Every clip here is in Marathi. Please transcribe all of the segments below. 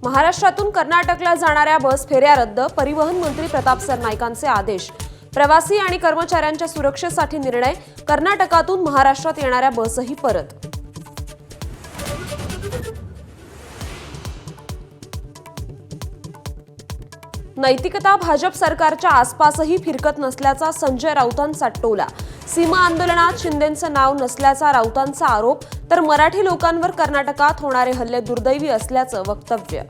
महाराष्ट्रातून कर्नाटकला जाणाऱ्या बस फेऱ्या रद्द, परिवहन मंत्री प्रताप सरनाईकांचे आदेश। प्रवासी आणि कर्मचाऱ्यांच्या सुरक्षेसाठी निर्णय, कर्नाटकातून महाराष्ट्रात येणाऱ्या बसही परत। नैतिकता भाजप सरकारच्या आसपासही फिरकत नसल्याचा संजय राऊतांचा टोला। सीमा आंदोलनात शिंदेंचं नाव नसल्याचा राऊतांचा आरोप, तर मराठी लोकांवर कर्नाटकात होणारे हल्ले दुर्दैवी असल्याचं वक्तव्य।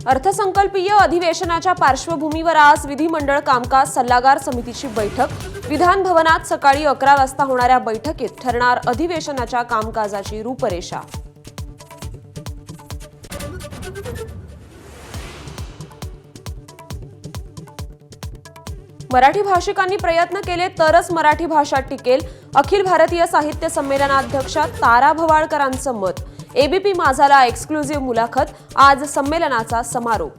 अर्थसंकल्पीय अधिवेशनाच्या पार्श्वभूमीवर आज विधिमंडळ कामकाज सल्लागार समितीची बैठक। विधान भवनात सकाळी 11 वाजता होणाऱ्या बैठकीत ठरणार अधिवेशनाच्या कामकाजाची रूपरेषा। मराठी भाषिकांनी प्रयत्न केले तरच मराठी भाषा टिकेल, अखिल भारतीय साहित्य संमेलनाध्यक्षा तारा भवाळकरांचं मत। एबीपी माझाला एक्सक्लुझिव्ह मुलाखत, आज संमेलनाचा समारोप।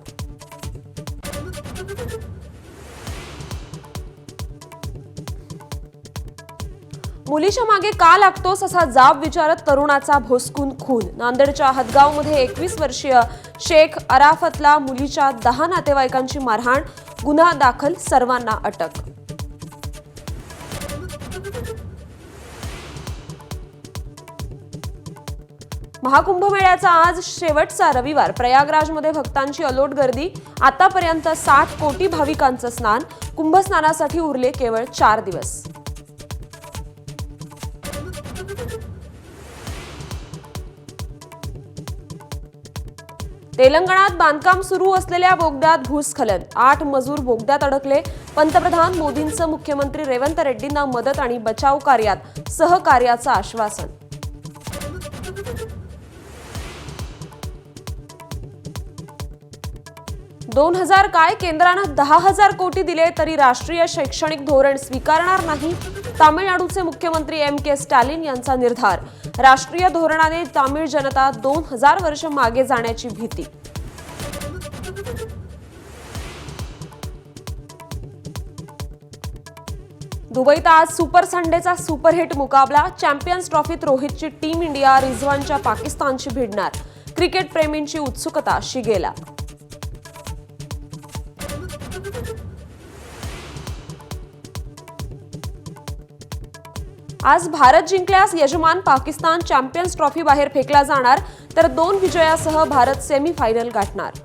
मुलीच्या मागे का लागतोस असा जाब विचारत तरुणाचा भोसकून खून। नांदेडच्या हदगावमध्ये 21 वर्षीय शेख अराफतला मुलीच्या 10 नातेवाईकांची मारहाण, गुन्हा दाखल, सर्वांना अटक। महाकुंभमेळ्याचा आज शेवटचा रविवार, प्रयागराजमध्ये भक्तांची अलोट गर्दी। आतापर्यंत 60 कोटी भाविकांचं स्नान, कुंभस्नानासाठी उरले केवळ 4 दिवस। तेलंगणात बांधकाम सुरू असलेल्या बोगद्यात भूस्खलन, 8 मजूर बोगद्यात अडकले। पंतप्रधान मोदींचं मुख्यमंत्री रेवंत रेड्डींना मदत आणि बचाव कार्यात सहकार्याचं आश्वासन। $2000 काय, केंद्रानं 10,000 कोटी दिले तरी राष्ट्रीय शैक्षणिक धोरण स्वीकारणार नाही, तामिळनाडूचे मुख्यमंत्री एम.के. स्टॅलिन यांचा निर्धार। राष्ट्रीय धोरणाने तामिळ जनता 2000 वर्ष मागे जाण्याची भीती। दुबईत आज सुपर संडेचा सुपरहिट मुकाबला, चॅम्पियन्स ट्रॉफीत रोहितची टीम इंडिया रिझवानच्या पाकिस्तानशी भिडणार। क्रिकेट प्रेमींची उत्सुकता शिगेला। आज भारत जिंकल्यास यजमान पाकिस्तान चॅम्पियन्स ट्रॉफी बाहेर फेकला जाणार, तर 2 विजयासह भारत सेमीफायनल गाठणार।